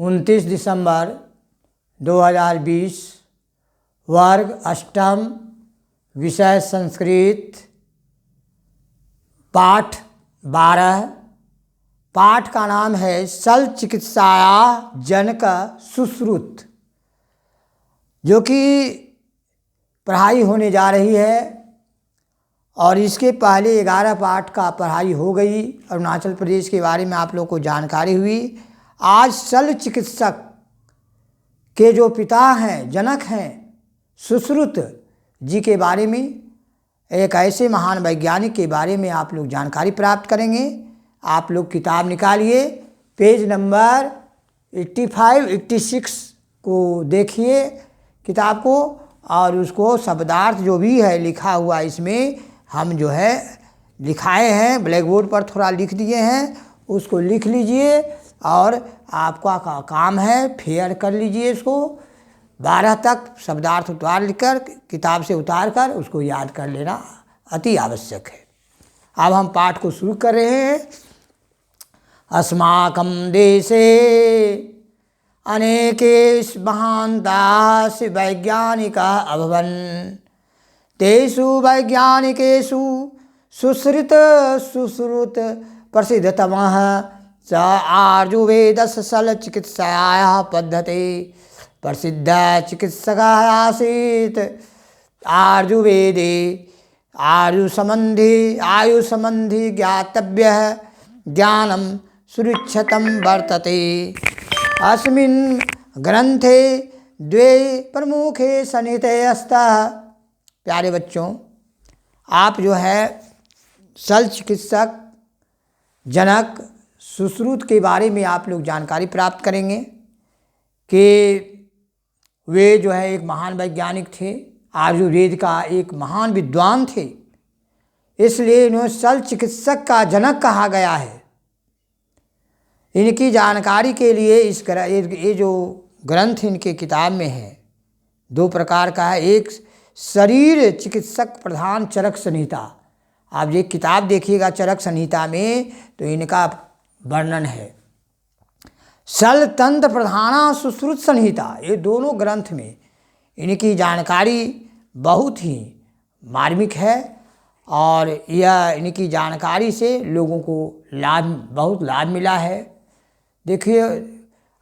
29 दिसंबर 2020, वर्ग अष्टम, विषय संस्कृत, पाठ 12। पाठ का नाम है शल्य चिकित्साया जनक सुश्रुत, जो कि पढ़ाई होने जा रही है। और इसके पहले 11 पाठ का पढ़ाई हो गई। अरुणाचल प्रदेश के बारे में आप लोग को जानकारी हुई। आज शल्य चिकित्सक के जो पिता हैं, जनक हैं, सुश्रुत जी के बारे में, एक ऐसे महान वैज्ञानिक के बारे में आप लोग जानकारी प्राप्त करेंगे। आप लोग किताब निकालिए, पेज नंबर 85, 86 को देखिए किताब को, और उसको शब्दार्थ जो भी है लिखा हुआ इसमें हम जो है लिखाए हैं, ब्लैक बोर्ड पर थोड़ा लिख दिए हैं, उसको लिख लीजिए। और आपका काम है फेयर कर लीजिए इसको। 12 तक शब्दार्थ उतार लिखकर किताब से उतार कर उसको याद कर लेना अति आवश्यक है। अब हम पाठ को शुरू कर रहे हैं। अस्माकं देशे अनेके महान्ताः वैज्ञानिकाः अभवन्। तेषु वैज्ञानिकेषु सुश्रुत प्रसिद्धतमः स आयुर्वेदस्य शल्यचिकित्सायाः पद्धतिः प्रसिद्धः चिकित्सकः आसीत्। आयुर्वेदे आयुसंबंधी ज्ञातव्यः ज्ञानं सुरक्षितं वर्तते। अस्मिन् ग्रंथे द्वे प्रमुखे सन्निहिते स्तः। प्यारे बच्चों, आप जो है शल्य चिकित्सक जनक सुश्रुत के बारे में आप लोग जानकारी प्राप्त करेंगे कि वे जो है एक महान वैज्ञानिक थे, आयुर्वेद का एक महान विद्वान थे, इसलिए इन्हें शल्य चिकित्सक का जनक कहा गया है। इनकी जानकारी के लिए ये जो ग्रंथ इनके किताब में है, 2 प्रकार का है। एक शरीर चिकित्सक प्रधान चरक संहिता। आप ये किताब देखिएगा चरक संहिता में तो इनका वर्णन है। शल्य तंत्र प्रधाना सुश्रुत संहिता, ये दोनों ग्रंथ में इनकी जानकारी बहुत ही मार्मिक है। और यह इनकी जानकारी से लोगों को बहुत लाभ मिला है। देखिए,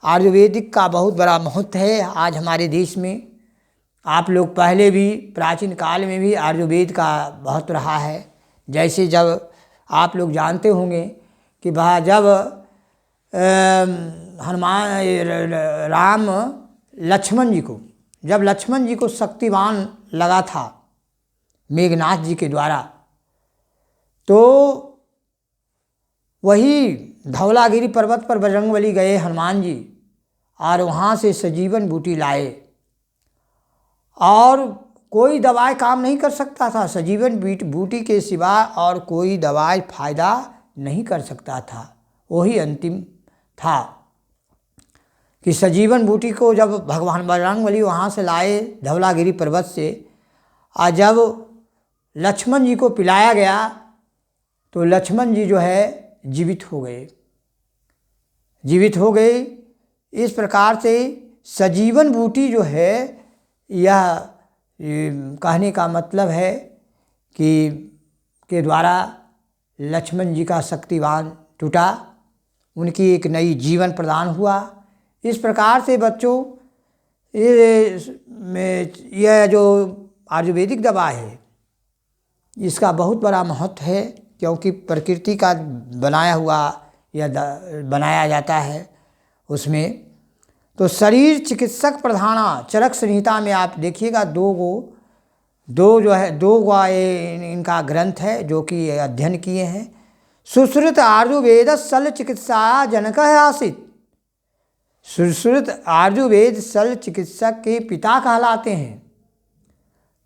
आयुर्वेदिक का बहुत बड़ा महत्व है आज हमारे देश में। आप लोग पहले भी प्राचीन काल में भी आयुर्वेद का महत्व रहा है। जैसे जब आप लोग जानते होंगे कि जब जब लक्ष्मण जी को शक्तिवान लगा था मेघनाथ जी के द्वारा, तो वही धौलागिरी पर्वत पर बजरंगबली गए हनुमान जी, और वहाँ से सजीवन बूटी लाए। और कोई दवाई काम नहीं कर सकता था, सजीवन बूटी के सिवा और कोई दवाई फायदा नहीं कर सकता था। वही अंतिम था कि सजीवन बूटी को जब भगवान बजरंगबली वहाँ से लाए धौलागिरी पर्वत से, और जब लक्ष्मण जी को पिलाया गया तो लक्ष्मण जी जो है जीवित हो गए। इस प्रकार से सजीवन बूटी जो है, यह कहने का मतलब है कि के द्वारा लक्ष्मण जी का शक्तिवान टूटा, उनकी एक नई जीवन प्रदान हुआ। इस प्रकार से बच्चों, यह जो आयुर्वेदिक दवा है इसका बहुत बड़ा महत्व है, क्योंकि प्रकृति का बनाया हुआ यह बनाया जाता है उसमें। तो शरीर चिकित्सक प्रधाना चरक संहिता में आप देखिएगा दो इनका ग्रंथ है जो कि अध्ययन किए हैं। सुश्रुत आयुर्वेद शल्य चिकित्सा जनक आसीत। सुश्रुत आयुर्वेद शल्य चिकित्सक के पिता कहलाते हैं।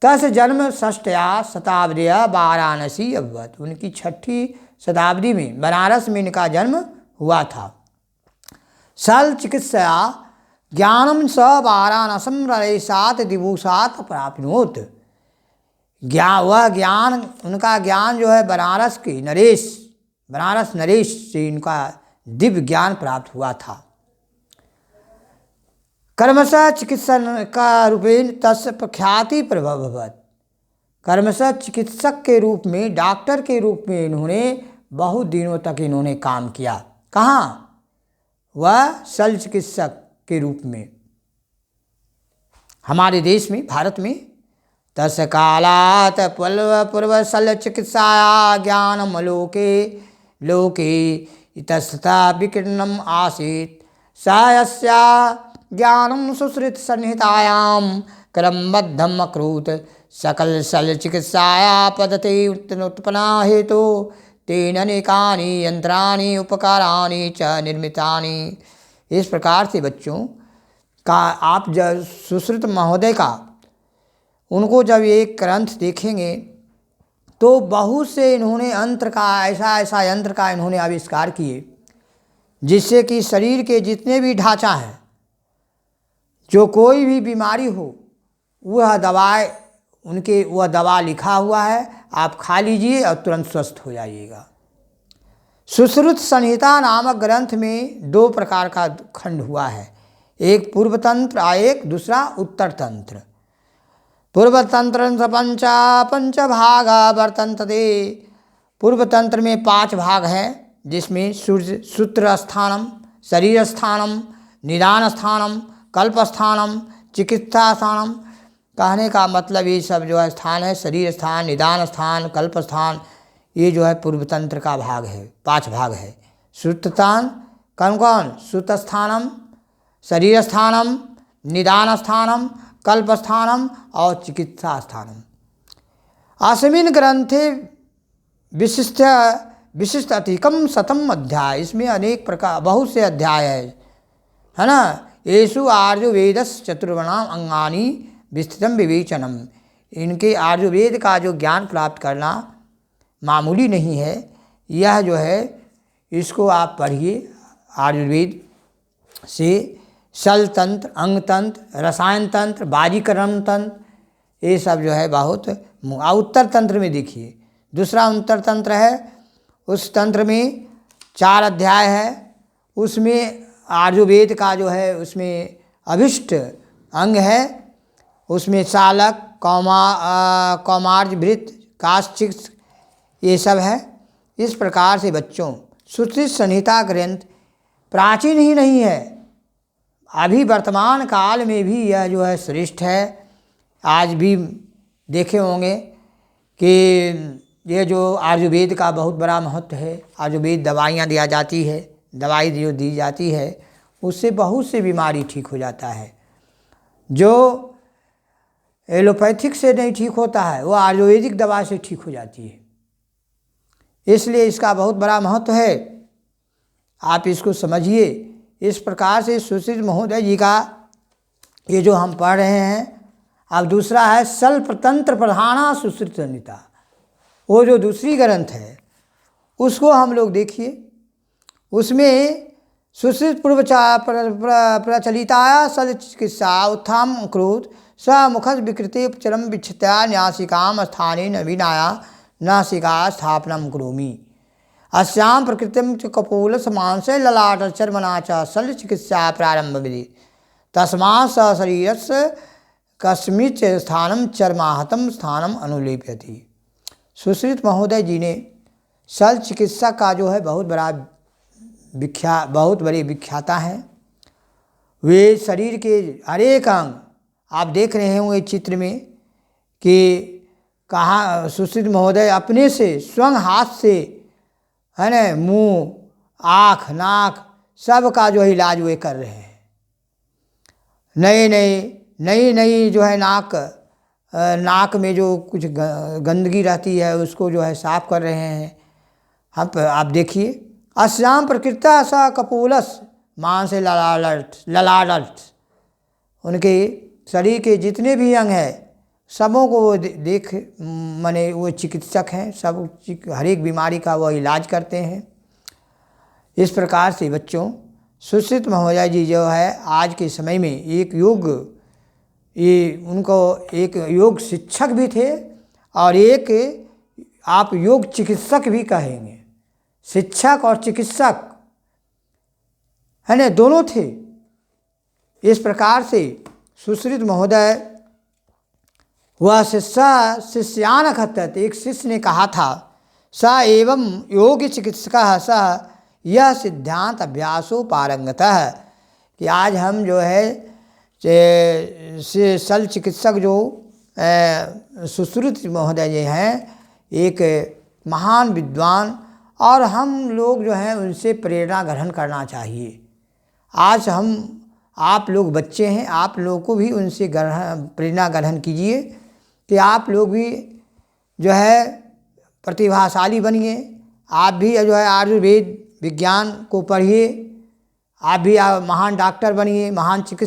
तस् जन्म षष्ठया शताब्दीय वाराणसी अभवत। उनकी 6ठी शताब्दी में बनारस में इनका जन्म हुआ था। शल्य चिकित्सा ज्ञानम स वाराणसम नरेशात दिवसात प्राप्नोत। वह ज्ञान, उनका ज्ञान जो है बनारस नरेश से इनका दिव्य ज्ञान प्राप्त हुआ था। कर्मशः चिकित्सक का रूपेण तस्य प्रख्याति प्रभवत। कर्मशः चिकित्सक के रूप में, डॉक्टर के रूप में इन्होंने बहुत दिनों तक इन्होंने काम किया। कहाँ? वह शल्य चिकित्सक के रूप में हमारे देश में, भारत में। तस् कालात् पूर्व शल्य चिकित्साया ज्ञानम लोके लोके इतस्तथा विकीर्णम आसीत्। स यस्या ज्ञानम सुश्रुत संहितायां क्रमबद्धम अकरोत्। सकल शल्य चिकित्साया पद्धति उत्पन्ना हेतु तेन अनेकानि यंत्राणि उपकाराणि च निर्मितानि। इस प्रकार से बच्चों का आप जब सुश्रुत महोदय का उनको जब एक ग्रंथ देखेंगे तो बहुत से इन्होंने यंत्र का, ऐसा ऐसा यंत्र का इन्होंने आविष्कार किए जिससे कि शरीर के जितने भी ढांचा हैं, जो कोई भी बीमारी हो, वह दवाएं उनके, वह दवा लिखा हुआ है, आप खा लीजिए और तुरंत स्वस्थ हो जाइएगा। सुश्रुत संहिता नामक ग्रंथ में 2 प्रकार का खंड हुआ है, एक पूर्व तंत्र और एक दूसरा उत्तर तंत्र। पूर्व तंत्र पंच भाग वर्तन्ते। पूर्व तंत्र में 5 भाग हैं, जिसमें सूत्र स्थानम, शरीर स्थानम, निदान स्थानम, कल्प स्थानम, चिकित्सा स्थानम। कहने का मतलब ये सब जो है स्थान है, शरीर स्थान, निदान स्थान, कल्प स्थान, ये जो है पूर्व तंत्र का भाग है, 5 भाग है। श्रुतस्थान कौन कौन? श्रुत स्थानम, शरीर स्थानम, निदान स्थानम, कल्प स्थानम और चिकित्सा स्थानम। अस्मिन् ग्रंथे विशिष्ट अतिकम शतम अध्याय। इसमें अनेक प्रकार, बहुत से अध्याय है ना। येषु आयुर्वेदस्य चतुर्णाम अंगानि विस्तृतम विवेचनम। इनके आयुर्वेद का जो ज्ञान प्राप्त करना मामूली नहीं है। यह जो है इसको आप पढ़िए। आयुर्वेद से शल्य तंत्र, अंग तंत्र, रसायन तंत्र, बाजीकरण तंत्र, ये सब जो है बहुत। उत्तर तंत्र में देखिए, दूसरा उत्तर तंत्र है, उस तंत्र में 4 अध्याय है। उसमें आयुर्वेद का जो है उसमें अभिष्ट अंग है, उसमें सालक, कौमार्ज, भृत, काश्चिक्स, ये सब है। इस प्रकार से बच्चों सुश्रुत संहिता ग्रंथ प्राचीन ही नहीं है, अभी वर्तमान काल में भी यह जो है श्रेष्ठ है। आज भी देखे होंगे कि ये जो आयुर्वेद का बहुत बड़ा महत्व है। आयुर्वेद दवाइयाँ दिया जाती है, दवाई जो दी जाती है उससे बहुत सी बीमारी ठीक हो जाता है। जो एलोपैथिक से नहीं ठीक होता है वो आयुर्वेदिक दवा से ठीक हो जाती है। इसलिए इसका बहुत बड़ा महत्व है, आप इसको समझिए। इस प्रकार से सुश्रुत महोदय जी का ये जो हम पढ़ रहे हैं। अब दूसरा है शल्यतंत्र प्रधाना सुश्रुत संहिता। वो जो दूसरी ग्रंथ है उसको हम लोग देखिए। उसमें सुश्रुत पूर्व प्रचलिताया शल्य चिकित्सा उत्थाम क्रोध स मुखज विकृति चरम विच्छित्या न्यासिकाम स्थाने नवीनाया नासिका स्थापनम करोमि। अस्याम प्रकृतिम च कपोलस मांसे ललाट चर्मना च शल्य चिकित्सा प्रारंभ विधि तस्मात् स शरीरस्य कस्मिंश्च स्थानम चर्माहतम स्थानम अनुलेपयति। सुश्रुत महोदय जी ने शल्य चिकित्सा का जो है बहुत बड़े विख्याता हैं। वे शरीर के अनेक अंग आप देख रहे होंगे चित्र में कि कहाँ सुश्रुत महोदय अपने से स्वयं हाथ से, है ना, मुंह, आँख, नाक सब का जो है इलाज वे कर रहे हैं। नई जो है नाक में जो कुछ गंदगी रहती है उसको जो है साफ कर रहे हैं। आप देखिए। अस्याम प्रकृता सा कपोलस मांस ललाट, उनके शरीर के जितने भी अंग हैं सबों को वो देख माने वो चिकित्सक हैं, सब हर एक बीमारी का वो इलाज करते हैं। इस प्रकार से बच्चों सुश्रुत महोदय जी जो है आज के समय में उनको एक योग शिक्षक भी थे और एक आप योग चिकित्सक भी कहेंगे। शिक्षक और चिकित्सक है ना, दोनों थे। इस प्रकार से सुश्रुत महोदय वह शिष्यान कथयत, एक शिष्य ने कहा था, स एवं योग चिकित्सक स यह सिद्धांत अभ्यासो पारंगतः, कि आज हम जो है शल्य चिकित्सक जो सुश्रुत महोदय जी हैं, एक महान विद्वान, और हम लोग जो हैं उनसे प्रेरणा ग्रहण करना चाहिए। आज हम आप लोग बच्चे हैं, आप लोगों को भी उनसे प्रेरणा ग्रहण कीजिए कि आप लोग भी जो है प्रतिभाशाली बनिए। आप भी जो है आयुर्वेद विज्ञान को पढ़िए, आप भी महान डॉक्टर बनिए, महान चिकित्सक